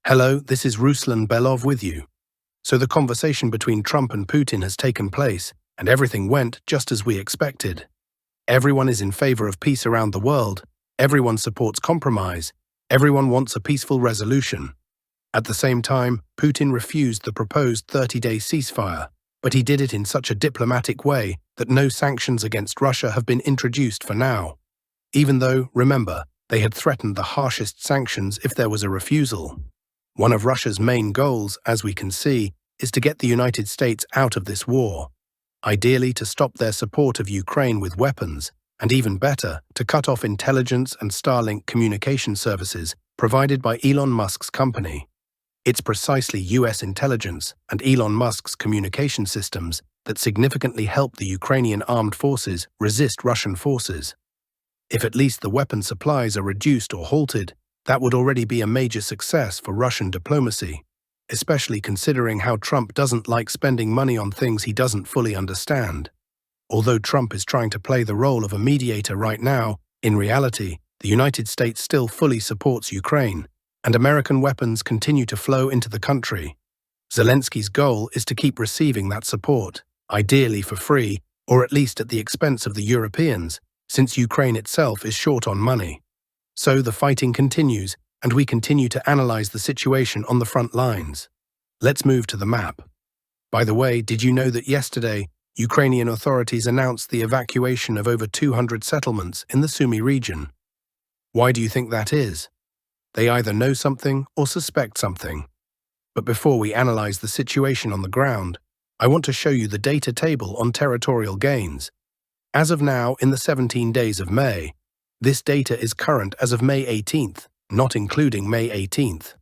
Hello, this is Ruslan Belov with you. So the conversation between Trump and Putin has taken place, and everything went just as we expected. Everyone is in favor of peace around the world, everyone supports compromise, everyone wants a peaceful resolution. At the same time, Putin refused the proposed 30-day ceasefire, but he did it in such a diplomatic way that no sanctions against Russia have been introduced for now. Even though, remember, they had threatened the harshest sanctions if there was a refusal. One of Russia's main goals, as we can see, is to get the United States out of this war. Ideally to stop their support of Ukraine with weapons, and even better, to cut off intelligence and Starlink communication services provided by Elon Musk's company. It's precisely US intelligence and Elon Musk's communication systems that significantly help the Ukrainian armed forces resist Russian forces. If at least the weapon supplies are reduced or halted, that would already be a major success for Russian diplomacy, especially considering how Trump doesn't like spending money on things he doesn't fully understand. Although Trump is trying to play the role of a mediator right now, in reality, the United States still fully supports Ukraine, and American weapons continue to flow into the country. Zelensky's goal is to keep receiving that support, ideally for free, or at least at the expense of the Europeans, since Ukraine itself is short on money. So the fighting continues, and we continue to analyze the situation on the front lines. Let's move to the map. By the way, did you know that yesterday, Ukrainian authorities announced the evacuation of over 200 settlements in the Sumy region? Why do you think that is? They either know something or suspect something. But before we analyze the situation on the ground, I want to show you the data table on territorial gains. As of now, in the 17 days of May, this data is current as of May 18th, not including May 18th.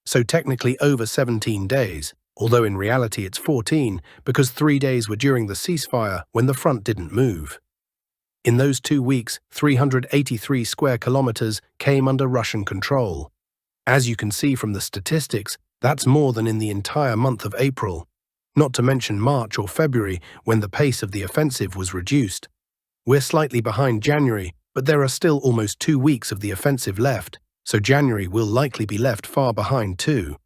So technically over 17 days, although in reality it's 14 because 3 days were during the ceasefire when the front didn't move. In those 2 weeks, 383 square kilometers came under Russian control. As you can see from the statistics, that's more than in the entire month of April, not to mention March or February when the pace of the offensive was reduced. We're slightly behind January, but there are still almost 2 weeks of the offensive left, so January will likely be left far behind too.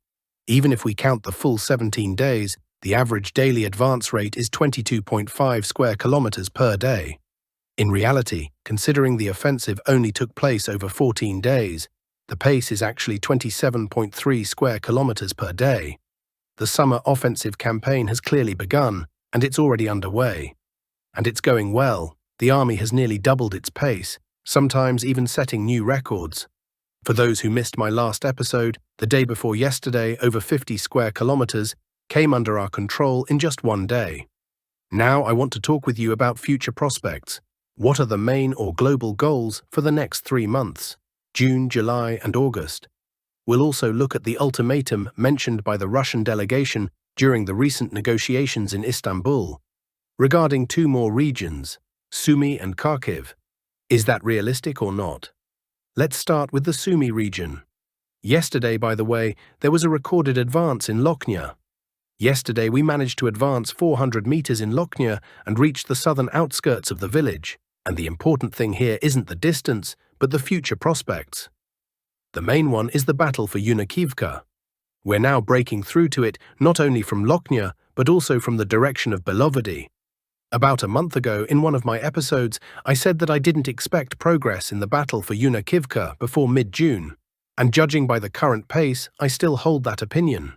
Even if we count the full 17 days, the average daily advance rate is 22.5 square kilometers per day. In reality, considering the offensive only took place over 14 days, the pace is actually 27.3 square kilometers per day. The summer offensive campaign has clearly begun, and it's already underway. And it's going well. The army has nearly doubled its pace, sometimes even setting new records. For those who missed my last episode, the day before yesterday, over 50 square kilometers came under our control in just 1 day. Now I want to talk with you about future prospects. What are the main or global goals for the next 3 months, June, July, and August? We'll also look at the ultimatum mentioned by the Russian delegation during the recent negotiations in Istanbul, regarding 2 more regions, Sumy and Kharkiv. Is that realistic or not? Let's start with the Sumy region. Yesterday, by the way, there was a recorded advance in Lochnia. Yesterday we managed to advance 400 meters in Lochnia and reach the southern outskirts of the village, and the important thing here isn't the distance, but the future prospects. The main one is the battle for Yunkivka. We're now breaking through to it not only from Lochnia, but also from the direction of Belovody. About a month ago, in one of my episodes, I said that I didn't expect progress in the battle for Yunkivka before mid-June, and judging by the current pace, I still hold that opinion.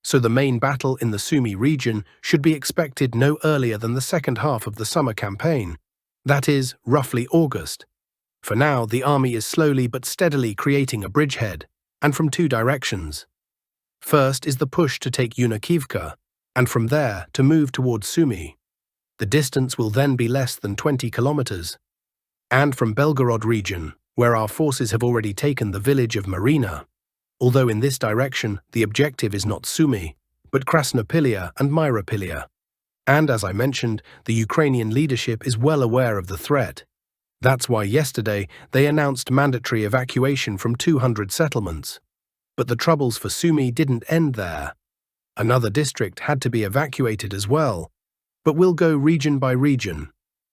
So the main battle in the Sumy region should be expected no earlier than the second half of the summer campaign, that is, roughly August. For now, the army is slowly but steadily creating a bridgehead, and from 2 directions. First is the push to take Yunkivka, and from there to move towards Sumy. The distance will then be less than 20 kilometers. And from Belgorod region, where our forces have already taken the village of Marina. Although in this direction, the objective is not Sumy, but Krasnopilia and Myropilia. And as I mentioned, the Ukrainian leadership is well aware of the threat. That's why yesterday they announced mandatory evacuation from 200 settlements. But the troubles for Sumy didn't end there. Another district had to be evacuated as well. But we'll go region by region.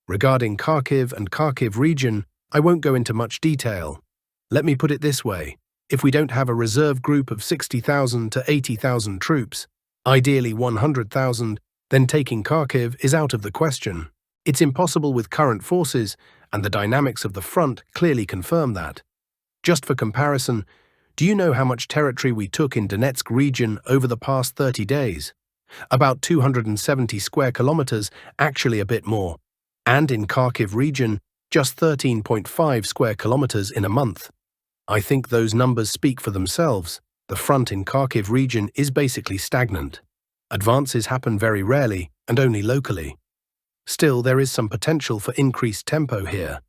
Regarding Kharkiv and Kharkiv region, I won't go into much detail. Let me put it this way. if we don't have a reserve group of 60,000 to 80,000 troops, ideally 100,000, then taking Kharkiv is out of the question. It's impossible with current forces, and the dynamics of the front clearly confirm that. Just for comparison, do you know how much territory we took in Donetsk region over the past 30 days? About 270 square kilometers, actually a bit more. And in Kharkiv region, just 13.5 square kilometers in a month. I think those numbers speak for themselves. The front in Kharkiv region is basically stagnant. Advances happen very rarely and only locally. Still, there is some potential for increased tempo here,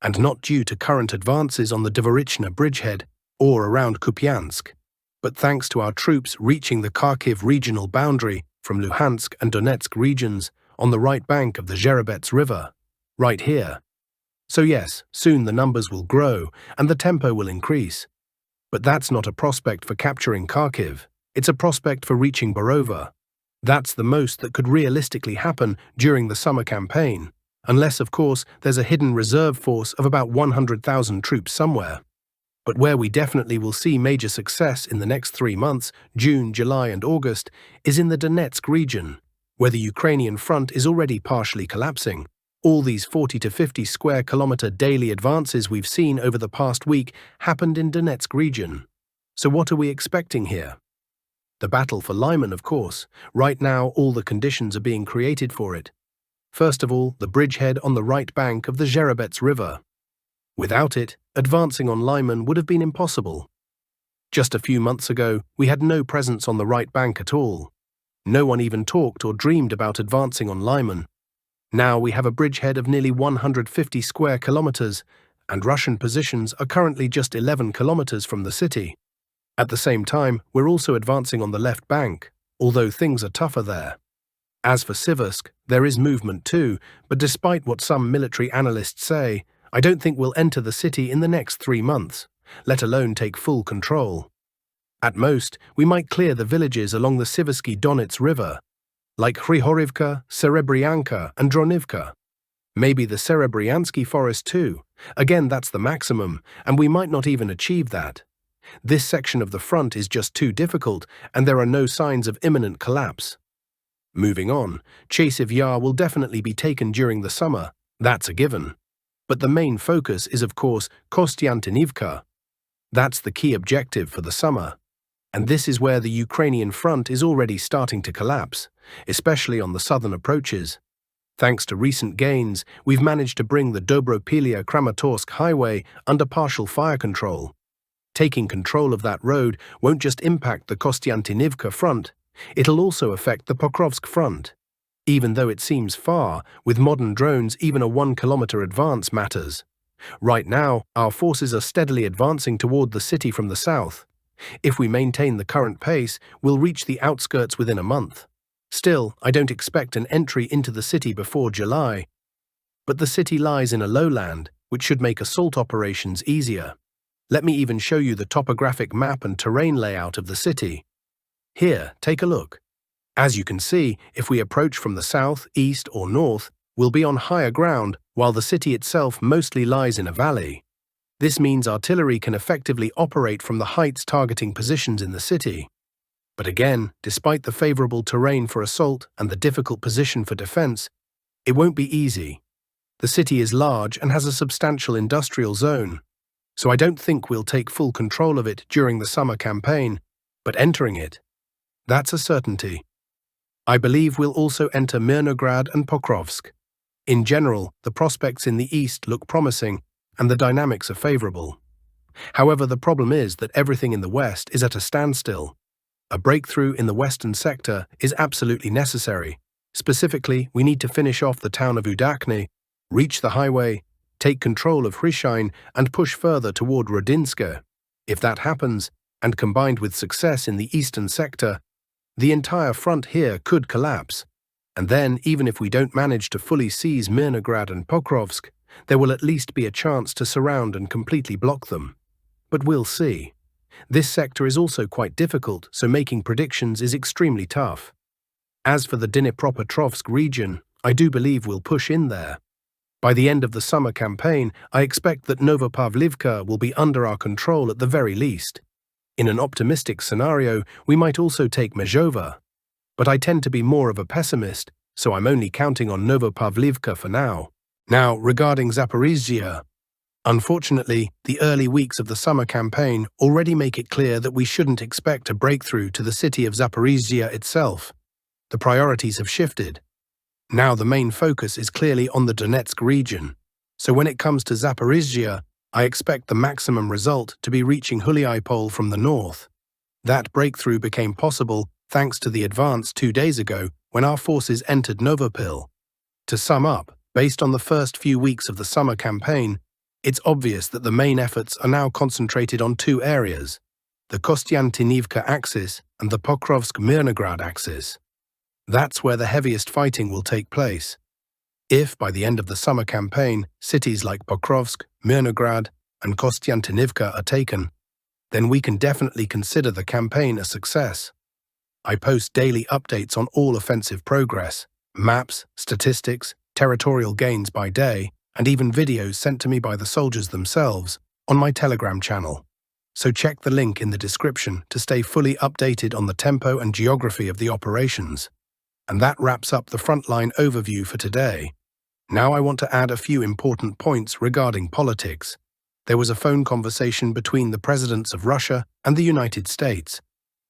and not due to current advances on the Dvorichna bridgehead or around Kupiansk, but thanks to our troops reaching the Kharkiv regional boundary from Luhansk and Donetsk regions on the right bank of the Zherebets River, right here. So yes, soon the numbers will grow and the tempo will increase. But that's not a prospect for capturing Kharkiv, it's a prospect for reaching Borova. That's the most that could realistically happen during the summer campaign, unless, of course, there's a hidden reserve force of about 100,000 troops somewhere. But where we definitely will see major success in the next 3 months, June, July and August, is in the Donetsk region, where the Ukrainian front is already partially collapsing. All these 40 to 50 square kilometer daily advances we've seen over the past week happened in Donetsk region. So what are we expecting here? The battle for Lyman, of course. Right now, all the conditions are being created for it. First of all, the bridgehead on the right bank of the Zherebets River. Without it, advancing on Lyman would have been impossible. Just a few months ago, we had no presence on the right bank at all. No one even talked or dreamed about advancing on Lyman. Now we have a bridgehead of nearly 150 square kilometers, and Russian positions are currently just 11 kilometers from the city. At the same time, we're also advancing on the left bank, although things are tougher there. As for Siversk, there is movement too, but despite what some military analysts say, I don't think we'll enter the city in the next 3 months, let alone take full control. At most, we might clear the villages along the Siversky Donets River, like Hrihorivka, Serebryanka and Dronivka. Maybe the Serebryansky forest too. Again, that's the maximum, and we might not even achieve that. This section of the front is just too difficult, and there are no signs of imminent collapse. Moving on, Chasiv Yar will definitely be taken during the summer, that's a given. But the main focus is, of course, Kostiantynivka. That's the key objective for the summer. And this is where the Ukrainian front is already starting to collapse, especially on the southern approaches. Thanks to recent gains, we've managed to bring the Dobropilia-Kramatorsk highway under partial fire control. Taking control of that road won't just impact the Kostiantynivka front, it'll also affect the Pokrovsk front. Even though it seems far, with modern drones even a 1-kilometer advance matters. Right now, our forces are steadily advancing toward the city from the south. If we maintain the current pace, we'll reach the outskirts within a month. Still, I don't expect an entry into the city before July. But the city lies in a lowland, which should make assault operations easier. Let me even show you the topographic map and terrain layout of the city. Here, take a look. As you can see, if we approach from the south, east or north, we'll be on higher ground, while the city itself mostly lies in a valley. This means artillery can effectively operate from the heights targeting positions in the city. But again, despite the favorable terrain for assault and the difficult position for defense, it won't be easy. The city is large and has a substantial industrial zone. So I don't think we'll take full control of it during the summer campaign, but entering it, that's a certainty. I believe we'll also enter Mirnograd and Pokrovsk. In general, the prospects in the east look promising, and the dynamics are favorable. However, the problem is that everything in the west is at a standstill. A breakthrough in the western sector is absolutely necessary. Specifically, we need to finish off the town of Udakne, reach the highway, take control of Hryshyn and push further toward Rodinska. If that happens, and combined with success in the eastern sector, the entire front here could collapse. And then, even if we don't manage to fully seize Mirnograd and Pokrovsk, there will at least be a chance to surround and completely block them. But we'll see. This sector is also quite difficult, so making predictions is extremely tough. As for the Dnipropetrovsk region, I do believe we'll push in there. By the end of the summer campaign, I expect that Novopavlivka will be under our control at the very least. In an optimistic scenario, we might also take Mezhova. But I tend to be more of a pessimist, so I'm only counting on Novopavlivka for now. Now, regarding Zaporizhzhia, unfortunately, the early weeks of the summer campaign already make it clear that we shouldn't expect a breakthrough to the city of Zaporizhzhia itself. The priorities have shifted. Now the main focus is clearly on the Donetsk region. So when it comes to Zaporizhzhia, I expect the maximum result to be reaching Huliaipol from the north. That breakthrough became possible thanks to the advance 2 days ago when our forces entered Novopil. To sum up, based on the first few weeks of the summer campaign, it's obvious that the main efforts are now concentrated on 2 areas, the Kostiantynivka axis and the Pokrovsk-Mirnograd axis. That's where the heaviest fighting will take place. If, by the end of the summer campaign, cities like Pokrovsk, Mirnograd, and Kostiantynivka are taken, then we can definitely consider the campaign a success. I post daily updates on all offensive progress, maps, statistics, territorial gains by day, and even videos sent to me by the soldiers themselves on my Telegram channel. So check the link in the description to stay fully updated on the tempo and geography of the operations. And that wraps up the Frontline overview for today. Now I want to add a few important points regarding politics. There was a phone conversation between the presidents of Russia and the United States.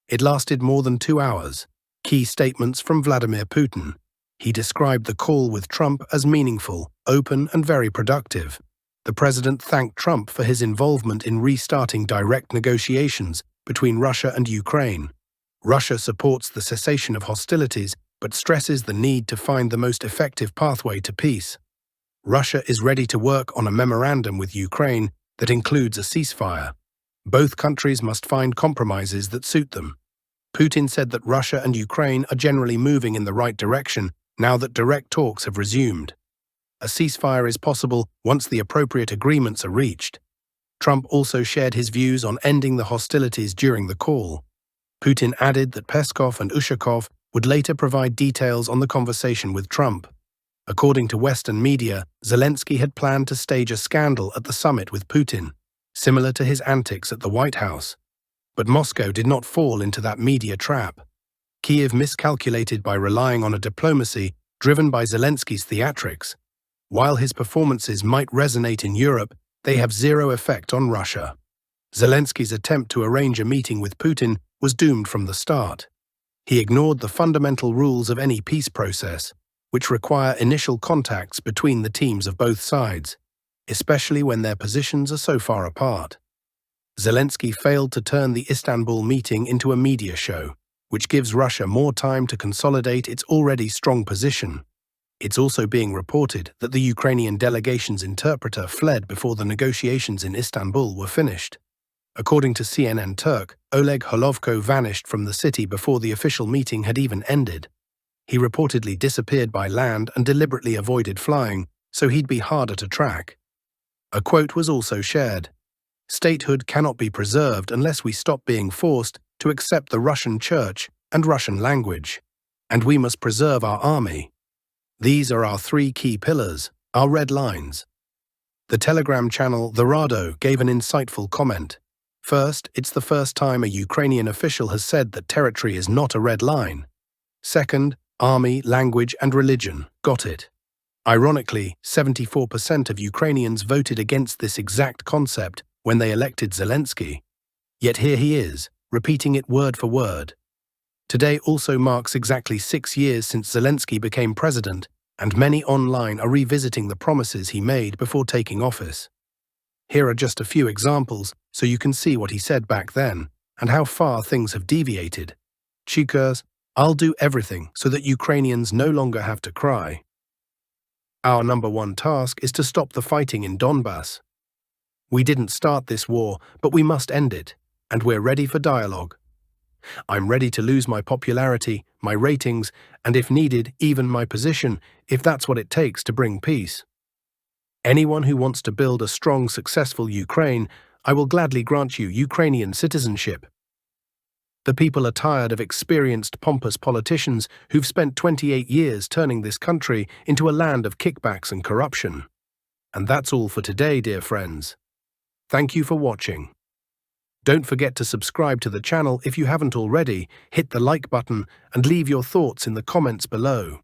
It lasted more than 2 hours. Key statements from Vladimir Putin. He described the call with Trump as meaningful, open, and very productive. The president thanked Trump for his involvement in restarting direct negotiations between Russia and Ukraine. Russia supports the cessation of hostilities but stresses the need to find the most effective pathway to peace. Russia is ready to work on a memorandum with Ukraine that includes a ceasefire. Both countries must find compromises that suit them. Putin said that Russia and Ukraine are generally moving in the right direction now that direct talks have resumed. A ceasefire is possible once the appropriate agreements are reached. Trump also shared his views on ending the hostilities during the call. Putin added that Peskov and Ushakov would later provide details on the conversation with Trump. According to Western media, Zelensky had planned to stage a scandal at the summit with Putin, similar to his antics at the White House. But Moscow did not fall into that media trap. Kiev miscalculated by relying on a diplomacy driven by Zelensky's theatrics. While his performances might resonate in Europe, they have zero effect on Russia. Zelensky's attempt to arrange a meeting with Putin was doomed from the start. He ignored the fundamental rules of any peace process, which require initial contacts between the teams of both sides, especially when their positions are so far apart. Zelensky failed to turn the Istanbul meeting into a media show, which gives Russia more time to consolidate its already strong position. It's also being reported that the Ukrainian delegation's interpreter fled before the negotiations in Istanbul were finished. According to CNN Turk, Oleg Holovko vanished from the city before the official meeting had even ended. He reportedly disappeared by land and deliberately avoided flying, so he'd be harder to track. A quote was also shared. "Statehood cannot be preserved unless we stop being forced to accept the Russian church and Russian language. And we must preserve our army. These are our 3 key pillars, our red lines." The Telegram channel The Rado gave an insightful comment. First, it's the first time a Ukrainian official has said that territory is not a red line. Second, army, language, and religion. Got it. Ironically, 74% of Ukrainians voted against this exact concept when they elected Zelensky. Yet here he is, repeating it word for word. Today also marks exactly 6 years since Zelensky became president, and many online are revisiting the promises he made before taking office. Here are just a few examples so you can see what he said back then and how far things have deviated. Chikers, I'll do everything so that Ukrainians no longer have to cry. Our number 1 task is to stop the fighting in Donbass. We didn't start this war, but we must end it, and we're ready for dialogue. I'm ready to lose my popularity, my ratings, and if needed, even my position, if that's what it takes to bring peace. Anyone who wants to build a strong, successful Ukraine, I will gladly grant you Ukrainian citizenship. The people are tired of experienced, pompous politicians who've spent 28 years turning this country into a land of kickbacks and corruption. And that's all for today, dear friends. Thank you for watching. Don't forget to subscribe to the channel if you haven't already, hit the like button, and leave your thoughts in the comments below.